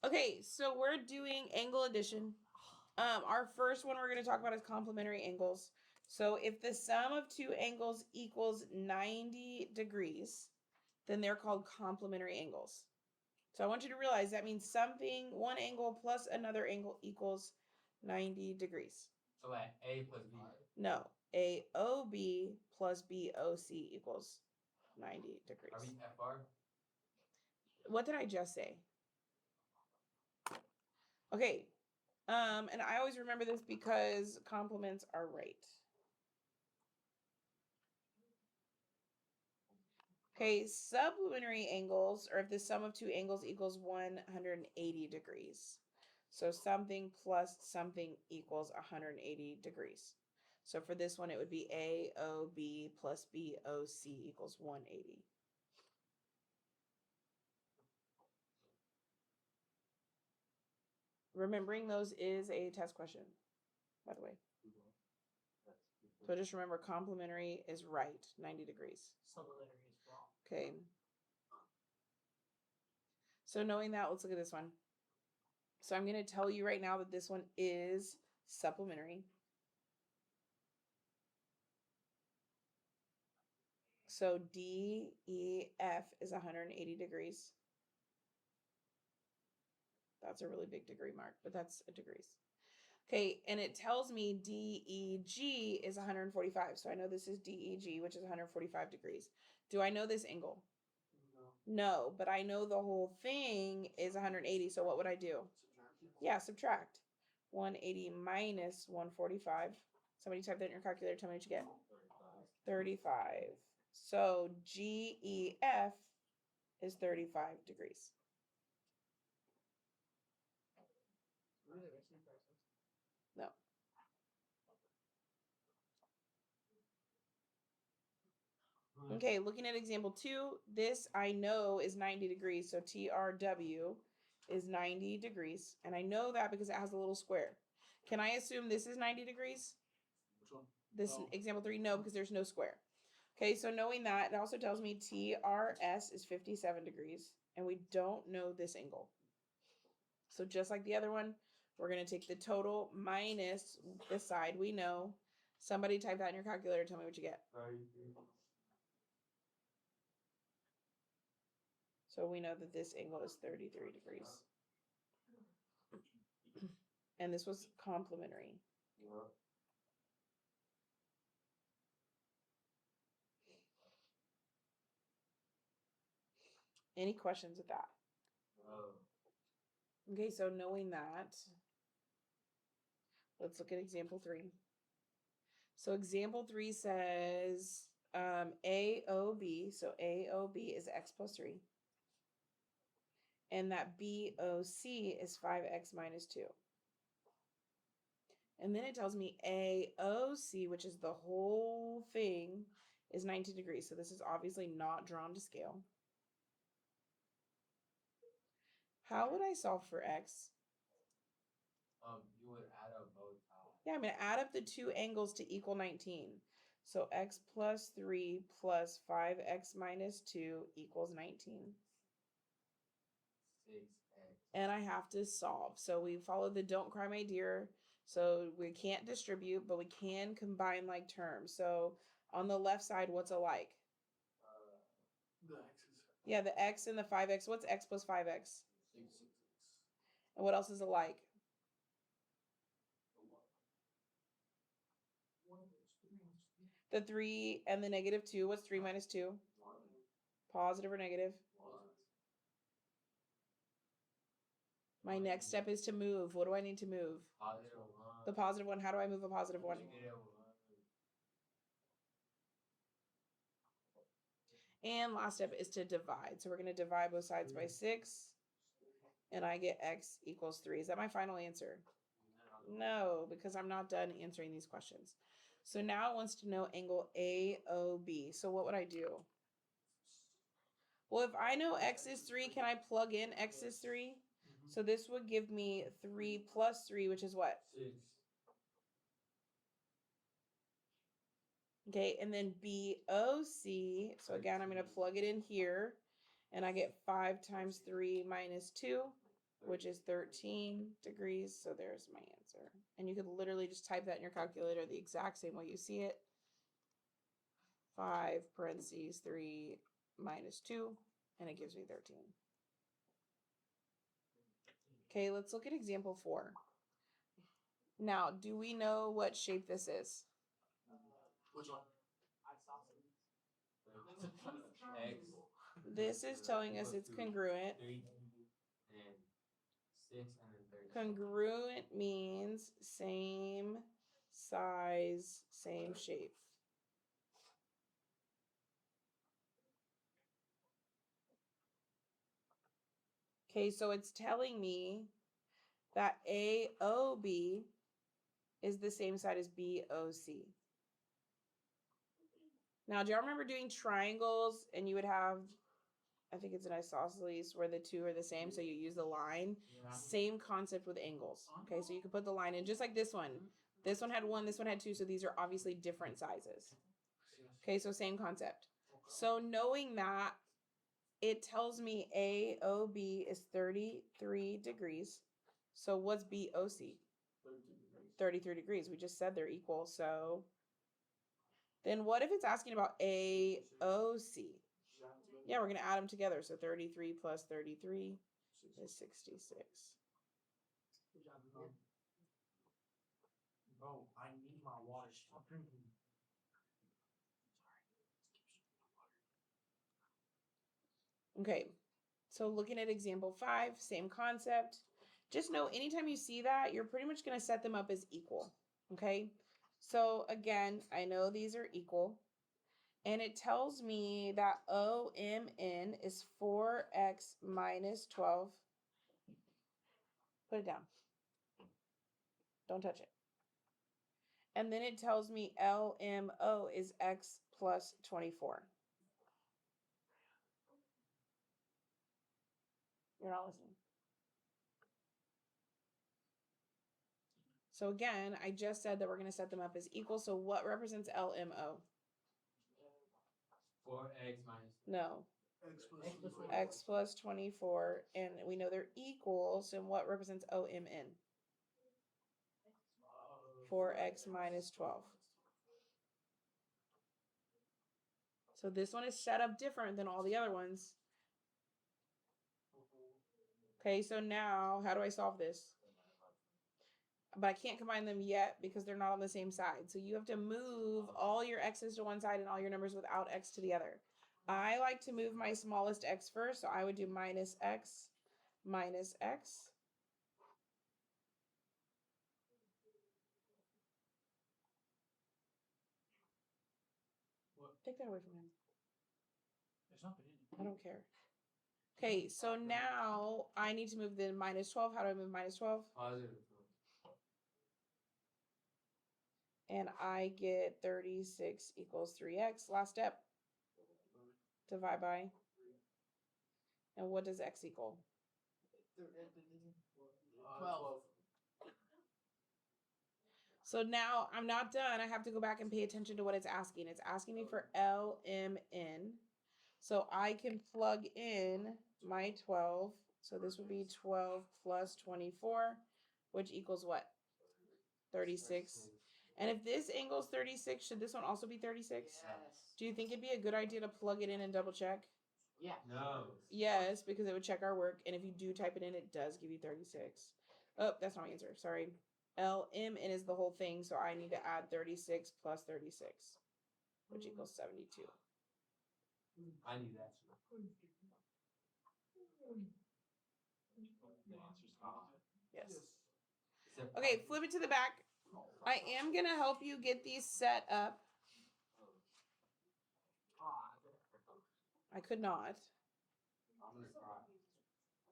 Okay, so we're doing angle addition. Our first one we're going to talk about is complementary angles. So if the sum of two angles equals 90 degrees, then they're called complementary angles. So I want you to realize that means something, one angle plus another angle equals 90 degrees. So like A plus B. No, AOB plus BOC equals 90 degrees. Are we FR? What did I just say? Okay. And I always remember this because complements are right. Okay, supplementary angles, or if the sum of two angles equals 180 degrees. So something plus something equals 180 degrees. So for this one, it would be AOB plus BOC equals 180. Remembering those is a test question, by the way. So just remember, complementary is right, 90 degrees. Supplementary is wrong. Okay. So knowing that, let's look at this one. So I'm going to tell you right now that this one is supplementary. So DEF is 180 degrees. That's a really big degree mark, but that's a degrees. Okay, and it tells me DEG is 145. So I know this is DEG, which is 145 degrees. Do I know this angle? No, but I know the whole thing is 180. So what would I do? Yeah, subtract. 180 minus 145. Somebody type that in your calculator. Tell me what you get. 35. So GEF is 35 degrees. No. Okay, looking at example 2, this I know is 90 degrees. So TRW is 90 degrees. And I know that because it has a little square. Can I assume this is 90 degrees? Which one? This example 3, no, because there's no square. Okay, so knowing that, it also tells me TRS is 57 degrees. And we don't know this angle. So just like the other one, we're going to take the total minus the side we know. Somebody type that in your calculator. Tell me what you get. So we know that this angle is 33 degrees. And this was complementary. Any questions with that? Okay, so knowing that, let's look at example 3. So example 3 says AOB. So AOB is x plus 3. And that BOC is 5x minus 2. And then it tells me AOC, which is the whole thing, is 90 degrees. So this is obviously not drawn to scale. How would I solve for x? You would add up both sides. Yeah, I'm going to add up the two angles to equal 19. So x plus 3 plus 5x minus 2 equals 19. 6x. And I have to solve. So we follow the don't cry my dear. So we can't distribute, but we can combine like terms. So on the left side, what's alike? The x's. Yeah, the x and the 5x. What's x plus 5x? 6. And what else is alike? The 3 and the negative 2. What's 3 minus 2? Positive or negative? My next step is to move. What do I need to move? Positive 1. The positive one. How do I move a positive one? Negative 1. And last step is to divide. So we're going to divide both sides by 6. And I get x equals 3. Is that my final answer? No, because I'm not done answering these questions. So now it wants to know angle AOB. So what would I do? Well, if I know x is 3, can I plug in x is 3? So this would give me 3 plus 3, which is what? 6. Okay, and then BOC. So again, I'm going to plug it in here. And I get 5 times 3 minus 2. which is 13 degrees. So there's my answer. And you could literally just type that in your calculator the exact same way you see it. 5 parentheses 3 minus 2, and it gives me 13. Okay, let's look at example 4. Now, do we know what shape this is? Which one? X. This is telling us it's congruent. 3 and 6 and then 30. Congruent means same size, same shape. Okay, so it's telling me that AOB is the same side as BOC. Now, do y'all remember doing triangles and you would have, I think it's an isosceles where the two are the same, so you use the line? Yeah. Same concept with angles. Okay, so you could put the line in just like this one. This one had 1, this one had 2, so these are obviously different sizes. Okay, so same concept. So knowing that, it tells me AOB is 33 degrees. So what's BOC? 33 degrees. We just said they're equal. So then what if it's asking about AOC? Yeah, we're going to add them together. So 33 plus 33 is 66. Bro, I need my water. Stop drinking. Okay, so looking at example 5, same concept. Just know anytime you see that, you're pretty much going to set them up as equal. Okay, so again, I know these are equal. And it tells me that OMN is 4x minus 12. Put it down. Don't touch it. And then it tells me LMO is x plus 24. You're not listening. So again, I just said that we're going to set them up as equal. So what represents LMO? 4x minus. No. X plus X plus 24. And we know they're equals. And what represents OMN? 4x minus 12. So this one is set up different than all the other ones. Okay, so now how do I solve this? But I can't combine them yet because they're not on the same side. So you have to move all your x's to one side and all your numbers without x to the other. I like to move my smallest x first, so I would do minus x minus x. What? Take that away from him. There's nothing in it. I don't care. Okay, so now I need to move the minus 12. How do I move minus 12? Positive. And I get 36 equals 3x. Last step. Divide by. And what does x equal? 12. So now I'm not done. I have to go back and pay attention to what it's asking. It's asking me for LMN. So I can plug in my 12. So this would be 12 plus 24, which equals what? 36. And if this angle is 36, should this one also be 36? Yes. Do you think it'd be a good idea to plug it in and double check? Yeah. No. Yes, because it would check our work. And if you do type it in, it does give you 36. Oh, that's not my answer. Sorry. LMN is the whole thing. So I need to add 36 plus 36, which equals 72. I knew that. Yes. Except Okay, flip it to the back. I am going to help you get these set up. I could not. I'm gonna cry.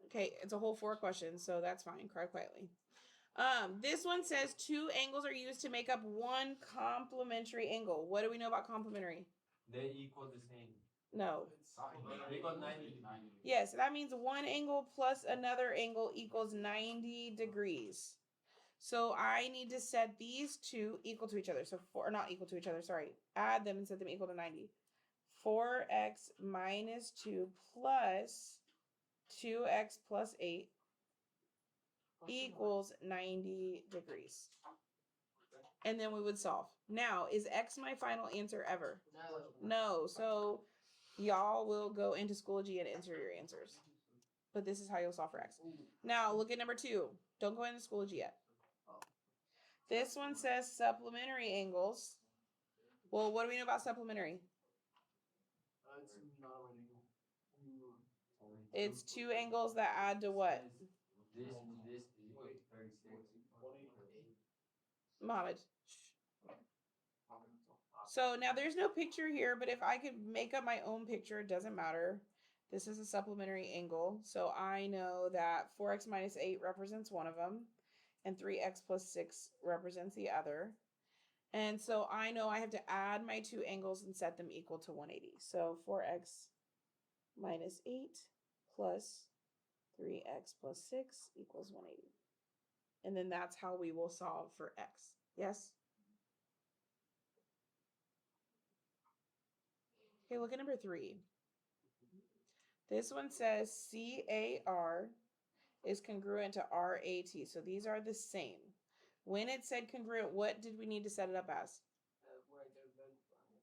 Okay, it's a whole 4 questions, so that's fine. Cry quietly. This one says 2 angles are used to make up one complementary angle. What do we know about complementary? They equal the same. No. They got 90. Yes, that means one angle plus another angle equals 90 degrees. So I need to set these two equal to each other. So or not equal to each other, sorry. Add them and set them equal to 90. 4x minus 2 plus 2x plus 8 equals 90 degrees. And then we would solve. Now, is X my final answer ever? No. So y'all will go into Schoology and answer your answers. But this is how you'll solve for X. Now, look at number 2. Don't go into Schoology yet. This one says supplementary angles. Well, what do we know about supplementary? It's not a right angle. It's two angles that add to what? This is equal to 36. Mohammed. So now there's no picture here, but if I could make up my own picture, it doesn't matter. This is a supplementary angle. So I know that 4x minus 8 represents one of them, and 3x plus 6 represents the other. And so I know I have to add my two angles and set them equal to 180. So 4x minus 8 plus 3x plus 6 equals 180. And then that's how we will solve for x. Yes? Okay, look at number 3. This one says CAR is congruent to RAT. So these are the same. When it said congruent, what did we need to set it up as?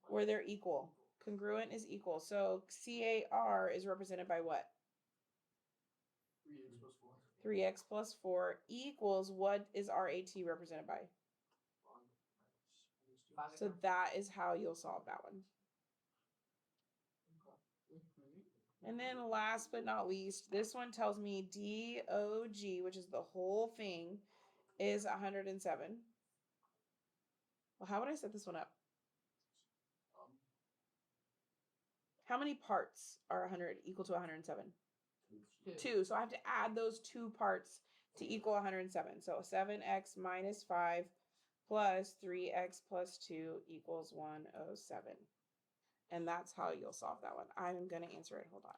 Where they're equal. Congruent is equal. So CAR is represented by what? 3x plus 4. 3x plus 4 equals what is RAT represented by? So that is how you'll solve that one. And then last but not least, this one tells me DOG, which is the whole thing, is 107. Well, how would I set this one up? How many parts are 100 equal to 107? 2. So I have to add those 2 parts to equal 107. So 7x minus 5 plus 3x plus 2 equals 107. And that's how you'll solve that one. I'm going to answer it. Hold on.